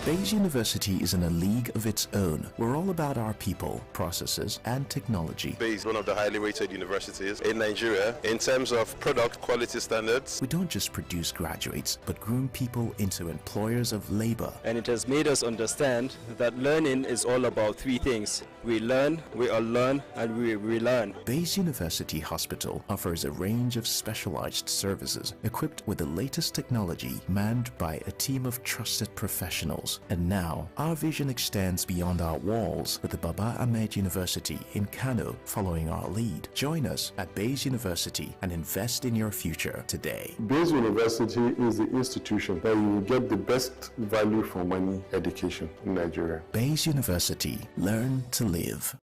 Bayes University is in a league of its own. We're all about our people, processes, and technology. Bayes is one of the highly rated universities in Nigeria in terms of product quality standards. We don't just produce graduates, but groom people into employers of labor. And it has made us understand that learning is all about three things. We learn, we unlearn, and we relearn. Bayes University Hospital offers a range of specialized services equipped with the latest technology, manned by a team of trusted professionals. And now, our vision extends beyond our walls with the Baba Ahmed University in Kano following our lead. Join us at Bayes University and invest in your future today. Bayes University is the institution that you will get the best value for money education in Nigeria. Bayes University. Learn to live.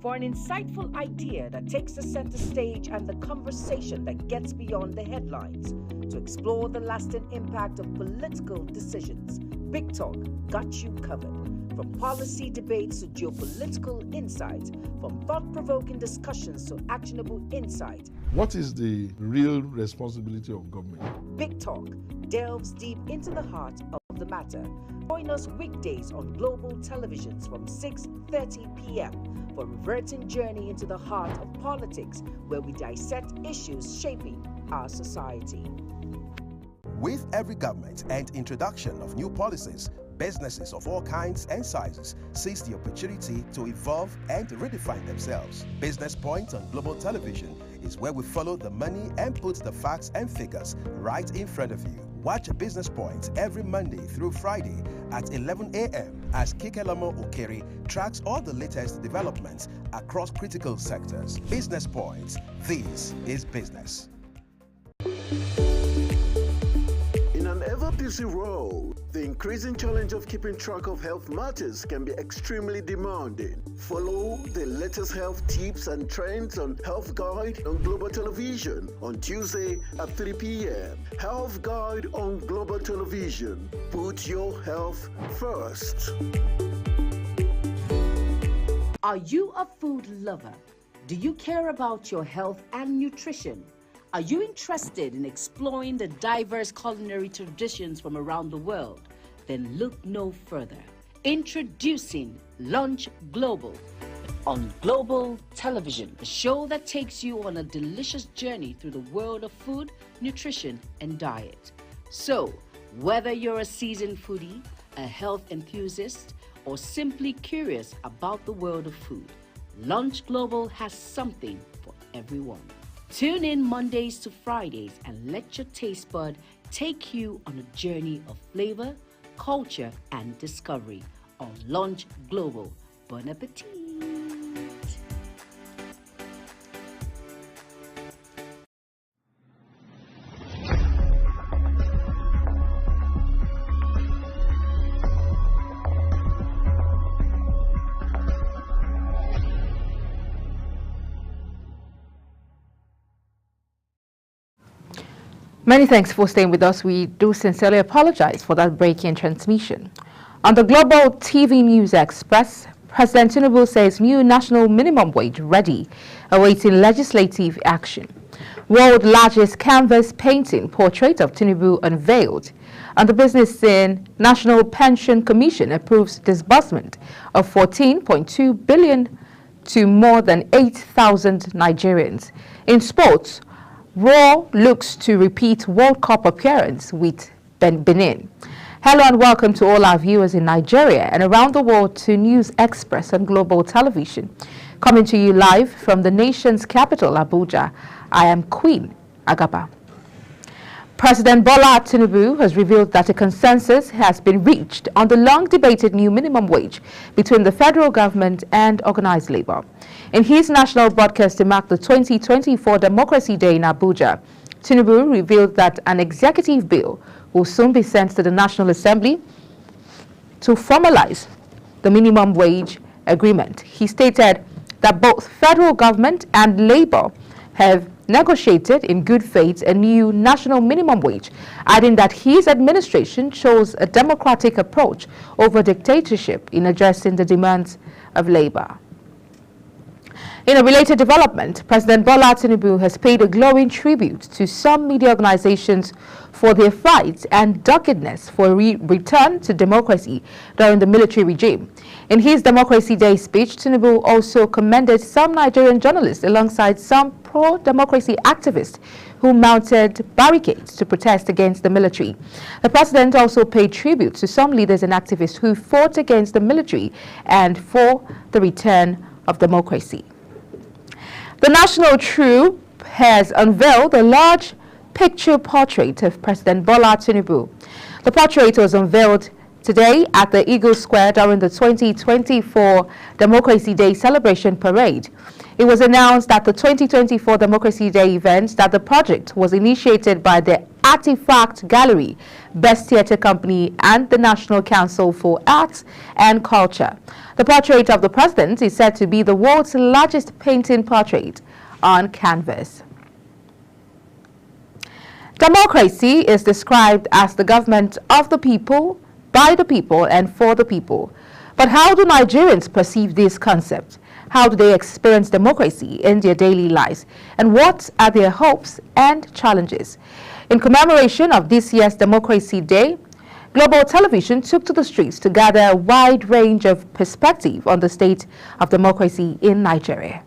For an insightful idea that takes the center stage and the conversation that gets beyond the headlines, to explore the lasting impact of political decisions, Big Talk got you covered. From policy debates to geopolitical insights, from thought-provoking discussions to actionable insight. What is the real responsibility of government? Big Talk delves deep into the heart of the matter. Join us weekdays on global televisions from 6:30 p.m. for a reverting journey into the heart of politics, where we dissect issues shaping our society. With every government and introduction of new policies, businesses of all kinds and sizes seize the opportunity to evolve and redefine themselves. Business Point on global television is where we follow the money and put the facts and figures right in front of you. Watch Business Point every Monday through Friday at 11 a.m. as Kikelamo Okeri tracks all the latest developments across critical sectors. Business Point. This is business. In an ever-busy world, the increasing challenge of keeping track of health matters can be extremely demanding. Follow the latest health tips and trends on Health Guide on Global Television on Tuesday at 3 p.m. Health Guide on Global Television. Put your health first. Are you a food lover? Do you care about your health and nutrition? Are you interested in exploring the diverse culinary traditions from around the world? Then look no further. Introducing Lunch Global on Global Television, a show that takes you on a delicious journey through the world of food, nutrition, and diet. So, whether you're a seasoned foodie, a health enthusiast, or simply curious about the world of food, Lunch Global has something for everyone. Tune in Mondays to Fridays and let your taste bud take you on a journey of flavor, culture, and discovery on Lunch Global. Bon appetit! Many thanks for staying with us. We do sincerely apologize for that break-in transmission. On the Global TV News Express, President Tinubu says new national minimum wage ready, awaiting legislative action. World largest canvas painting portrait of Tinubu unveiled. On the business scene, National Pension Commission approves disbursement of 14.2 billion to more than 8,000 Nigerians. In sports, Raw looks to repeat World Cup appearance with Benin. Hello and welcome to all our viewers in Nigeria and around the world to News Express on Global Television. Coming to you live from the nation's capital, Abuja, I am Queen Agaba. President Bola Tinubu has revealed that a consensus has been reached on the long-debated new minimum wage between the federal government and organized labor. In his national broadcast to mark the 2024 Democracy Day in Abuja, Tinubu revealed that an executive bill will soon be sent to the National Assembly to formalize the minimum wage agreement. He stated that both federal government and labor have negotiated in good faith a new national minimum wage, adding that his administration chose a democratic approach over dictatorship in addressing the demands of labor. In a related development, President Bola Tinubu has paid a glowing tribute to some media organizations for their fight and doggedness for a return to democracy during the military regime. In his Democracy Day speech, Tinubu also commended some Nigerian journalists alongside some pro-democracy activists who mounted barricades to protest against the military. The president also paid tribute to some leaders and activists who fought against the military and for the return of democracy. The National True has unveiled a large picture portrait of President Bola Tinubu. The portrait was unveiled today at the Eagle Square during the 2024 Democracy Day celebration parade. It was announced at the 2024 Democracy Day event that the project was initiated by the Artifact Gallery, Best Theatre Company, and the National Council for Arts and Culture. The portrait of the president is said to be the world's largest painting portrait on canvas. Democracy is described as the government of the people, by the people, and for the people. But how do Nigerians perceive this concept? How do they experience democracy in their daily lives? And what are their hopes and challenges? In commemoration of this year's Democracy Day, Global Television took to the streets to gather a wide range of perspective on the state of democracy in Nigeria.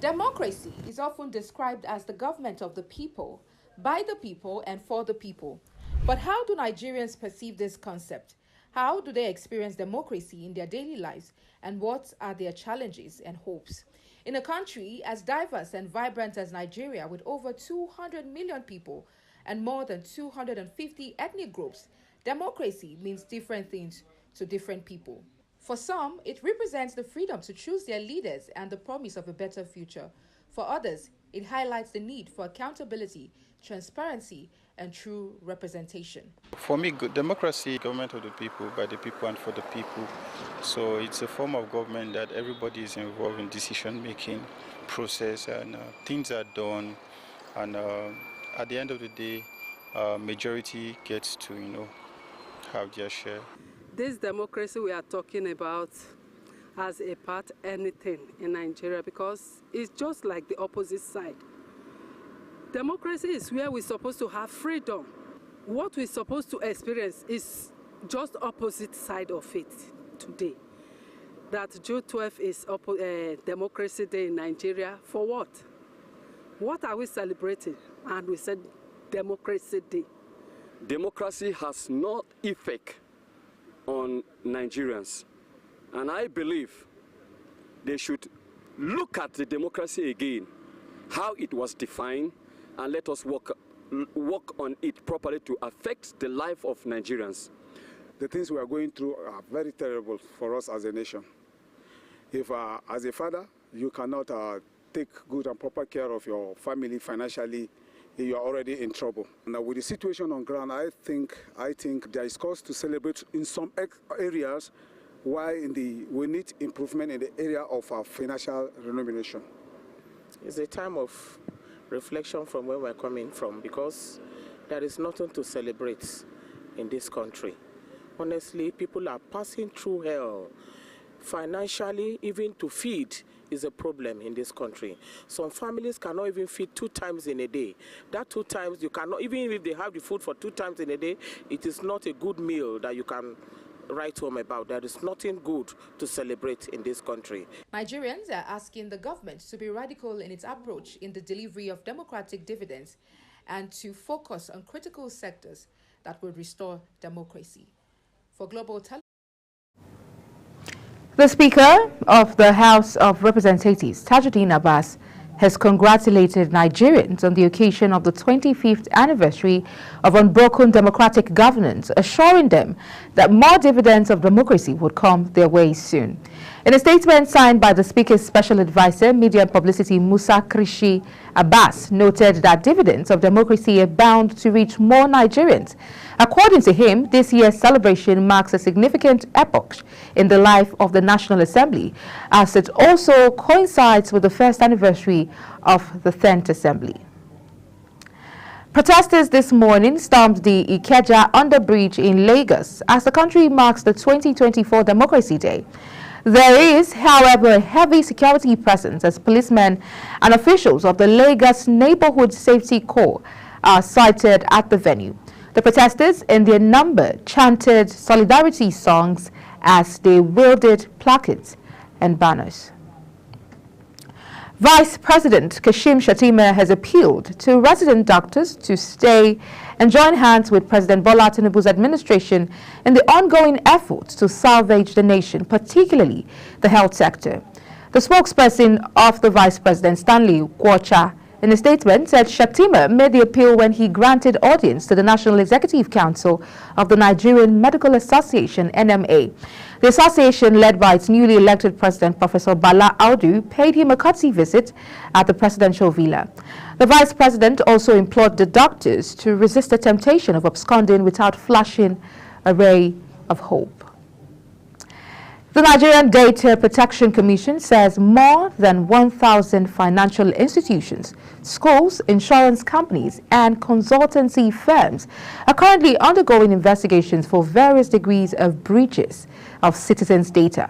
Democracy is often described as the government of the people, by the people, and for the people. But how do Nigerians perceive this concept? How do they experience democracy in their daily lives? And what are their challenges and hopes? In a country as diverse and vibrant as Nigeria, with over 200 million people and more than 250 ethnic groups, democracy means different things to different people. For some, it represents the freedom to choose their leaders and the promise of a better future. For others, it highlights the need for accountability, transparency, and true representation. For me, democracy, government of the people, by the people, and for the people. So it's a form of government that everybody is involved in decision-making process, and things are done. And at the end of the day, majority gets to, have their share. This democracy we are talking about has a part anything in Nigeria, because it's just like the opposite side. Democracy is where we're supposed to have freedom. What we're supposed to experience is just opposite side of it today. That June 12th is Democracy Day in Nigeria. For what? What are we celebrating? And we said Democracy Day. Democracy has no effect on Nigerians. And I believe they should look at the democracy again, how it was defined, and let us work on it properly to affect the life of Nigerians. The things we are going through are very terrible for us as a nation. If, as a father, you cannot take good and proper care of your family financially, you are already in trouble. Now, with the situation on ground, I think there is cause to celebrate in some areas, while we need improvement in the area of our financial remuneration. It's a time of reflection from where we're coming from, because there is nothing to celebrate in this country. Honestly, people are passing through hell. Financially, even to feed is a problem in this country. Some families cannot even feed 2 times in a day. That 2 times, you cannot, even if they have the food for 2 times in a day, it is not a good meal that you can write home about. There is nothing good to celebrate in this country. Nigerians are asking the government to be radical in its approach in the delivery of democratic dividends and to focus on critical sectors that would restore democracy. For Global Television, the Speaker of the House of Representatives, Tajuddin Abbas, has congratulated Nigerians on the occasion of the 25th anniversary of unbroken democratic governance, assuring them that more dividends of democracy would come their way soon. In a statement signed by the Speaker's Special Advisor, Media and Publicity, Musa Krishi, Abbas noted that dividends of democracy are bound to reach more Nigerians. According to him, this year's celebration marks a significant epoch in the life of the National Assembly, as it also coincides with the first anniversary of the 10th Assembly. Protesters this morning stormed the Ikeja Underbridge in Lagos as the country marks the 2024 Democracy Day. There is, however, a heavy security presence as policemen and officials of the Lagos Neighborhood Safety Corps are sighted at the venue. The protesters, in their number, chanted solidarity songs as they wielded placards and banners. Vice President Kashim Shettima has appealed to resident doctors to stay and join hands with President Bola Tinubu's administration in the ongoing efforts to salvage the nation, particularly the health sector. The spokesperson of the Vice President, Stanley Kwocha, in a statement, said Shettima made the appeal when he granted audience to the National Executive Council of the Nigerian Medical Association, NMA. The association, led by its newly elected president, Professor Bala Audu, paid him a courtesy visit at the presidential villa. The vice president also implored the doctors to resist the temptation of absconding without flashing a ray of hope. The Nigerian Data Protection Commission says more than 1,000 financial institutions, schools, insurance companies, and consultancy firms are currently undergoing investigations for various degrees of breaches of citizens' data.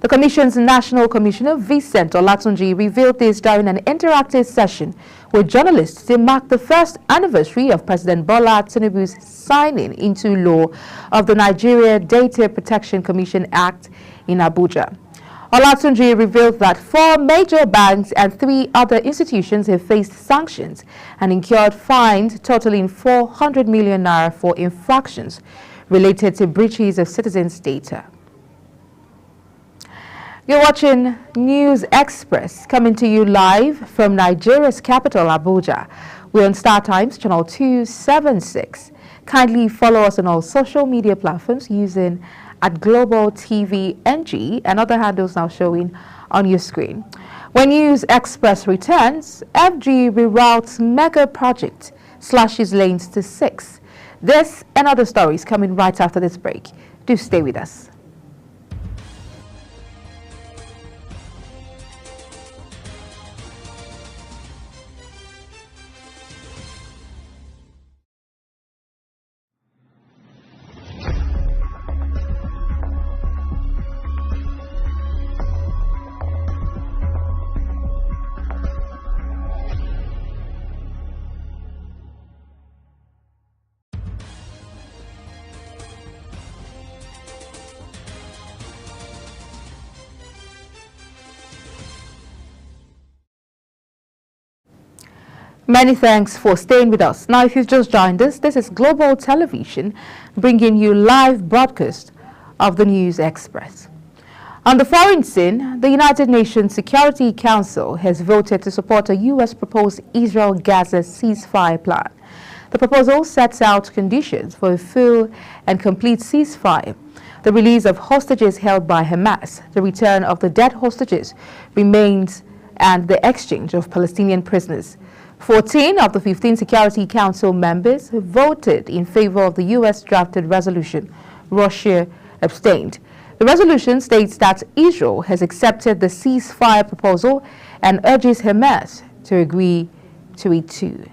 The Commission's National Commissioner, Vincent Olatunji, revealed this during an interactive session with journalists to mark the first anniversary of President Bola Tinubu's signing into law of the Nigeria Data Protection Commission Act in Abuja. Olatunji revealed that 4 major banks and 3 other institutions have faced sanctions and incurred fines totaling 400 million naira for infractions related to breaches of citizens' data. You're watching News Express, coming to you live from Nigeria's capital, Abuja. We're on Star Times, channel 276. Kindly follow us on all social media platforms using @Global TV NG and other handles now showing on your screen. When News Express returns, FG reroutes mega project, slashes lanes to 6. This and other stories coming right after this break. Do stay with us. Many thanks for staying with us. Now, if you've just joined us, this is Global Television bringing you live broadcast of the News Express. On the foreign scene, the United Nations Security Council has voted to support a U.S. proposed Israel-Gaza ceasefire plan. The proposal sets out conditions for a full and complete ceasefire, the release of hostages held by Hamas, the return of the dead hostages remains, and the exchange of Palestinian prisoners. 14 of the 15 Security Council members voted in favor of the U.S. drafted resolution. Russia abstained. The resolution states that Israel has accepted the ceasefire proposal and urges Hamas to agree to it too.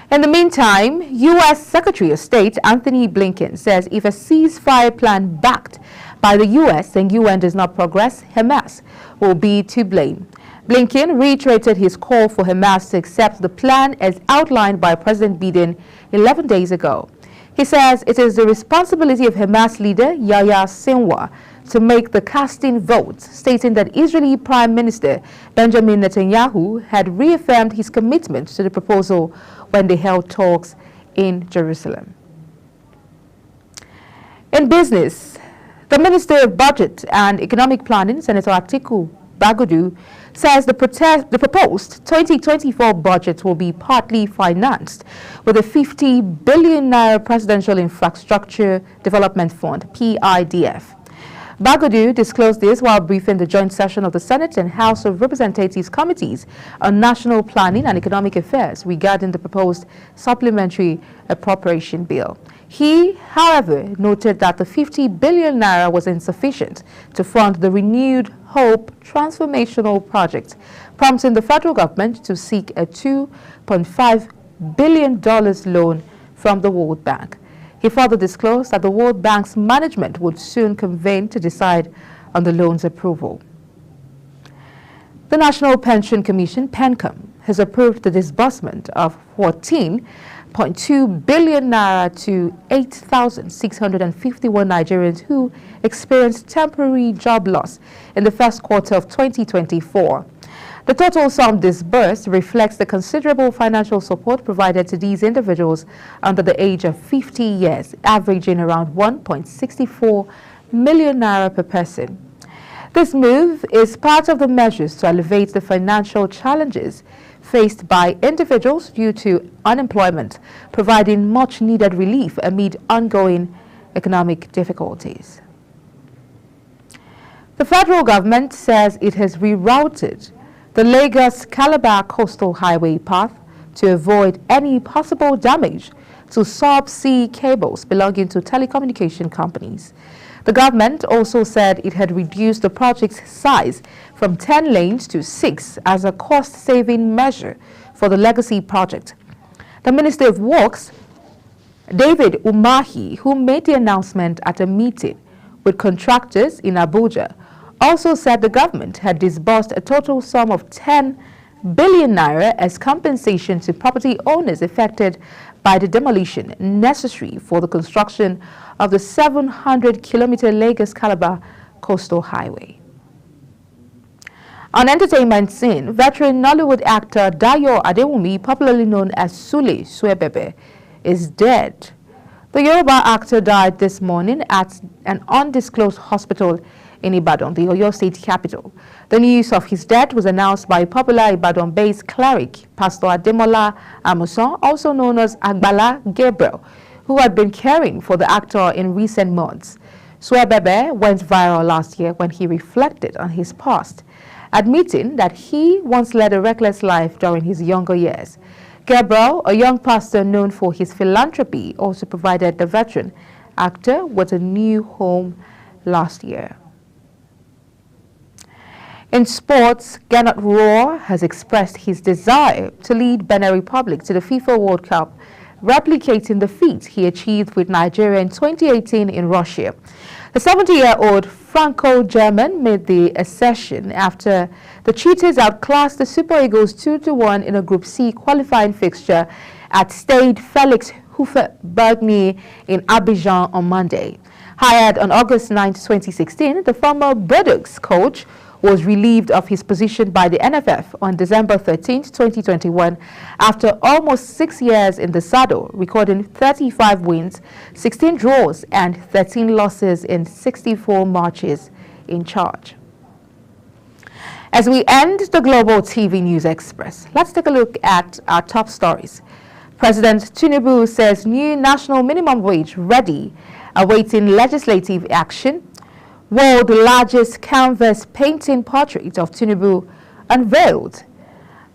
In the meantime, U.S. Secretary of State Anthony Blinken says if a ceasefire plan backed by the U.S. and UN does not progress, Hamas will be to blame. Blinken reiterated his call for Hamas to accept the plan as outlined by President Biden 11 days ago. He says it is the responsibility of Hamas leader Yahya Sinwar to make the casting vote, stating that Israeli Prime Minister Benjamin Netanyahu had reaffirmed his commitment to the proposal when they held talks in Jerusalem. In business, the Minister of Budget and Economic Planning, Senator Atiku Bagudu, says the proposed 2024 budget will be partly financed with a 50 billion naira Presidential Infrastructure Development Fund, PIDF. Bagudu disclosed this while briefing the joint session of the Senate and House of Representatives Committees on National Planning and Economic Affairs regarding the proposed supplementary appropriation bill. He, however, noted that the 50 billion naira was insufficient to fund the renewed Hope transformational project, prompting the federal government to seek a $2.5 billion loan from the World Bank. He further disclosed that the World Bank's management would soon convene to decide on the loan's approval. The National Pension Commission, PENCOM, has approved the disbursement of 14.2 billion naira to 8,651 Nigerians who experienced temporary job loss in the first quarter of 2024. The total sum disbursed reflects the considerable financial support provided to these individuals under the age of 50 years, averaging around 1.64 million naira per person. This move is part of the measures to alleviate the financial challenges faced by individuals due to unemployment, providing much-needed relief amid ongoing economic difficulties. The federal government says it has rerouted the Lagos-Calabar Coastal Highway path to avoid any possible damage to subsea cables belonging to telecommunication companies. The government also said it had reduced the project's size from 10 lanes to 6 as a cost-saving measure for the legacy project. The Minister of Works, David Umahi, who made the announcement at a meeting with contractors in Abuja, also said the government had disbursed a total sum of 10 billion naira as compensation to property owners affected by the demolition necessary for the construction of the 700-kilometer Lagos-Calabar Coastal Highway. On entertainment scene, veteran Nollywood actor Dayo Adewumi, popularly known as Sule Suebebe, is dead. The Yoruba actor died this morning at an undisclosed hospital in Ibadan, the Oyo State capital. The news of his death was announced by popular Ibadan-based cleric, Pastor Ademola Amusan, also known as Agbala Gabriel, who had been caring for the actor in recent months. Suebebe went viral last year when he reflected on his past, admitting that he once led a reckless life during his younger years. Gabriel, a young pastor known for his philanthropy, also provided the veteran actor with a new home last year. In sports, Gernot Rohr has expressed his desire to lead Benin Republic to the FIFA World Cup, replicating the feat he achieved with Nigeria in 2018 in Russia. The 70-year-old Franco-German made the assertion after the Cheetahs outclassed the Super Eagles 2-1 in a Group C qualifying fixture at Stade Felix Houphouët-Boigny in Abidjan on Monday. Hired on August 9, 2016, the former Bordeaux coach was relieved of his position by the NFF on December 13, 2021, after almost 6 years in the saddle, recording 35 wins, 16 draws, and 13 losses in 64 matches in charge. As we end the Global TV News Express, let's take a look at our top stories. President Tinubu says new national minimum wage ready, awaiting legislative action. World's largest canvas painting portrait of Tinubu unveiled.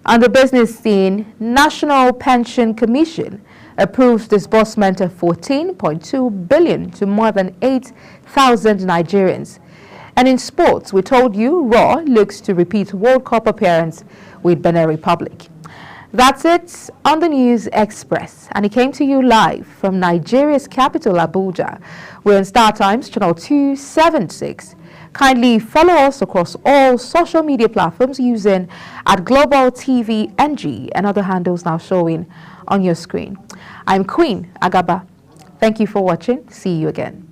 On the business scene, National Pension Commission approves disbursement of 14.2 billion to more than 8,000 Nigerians. And in sports, we told you Raw looks to repeat World Cup appearance with Benin Republic. That's it on the News Express, and it came to you live from Nigeria's capital, Abuja. We're on Star Times channel 276. Kindly follow us across all social media platforms using @Global TV NG and other handles now showing on your screen. I'm Queen Agaba. Thank you for watching. See you again.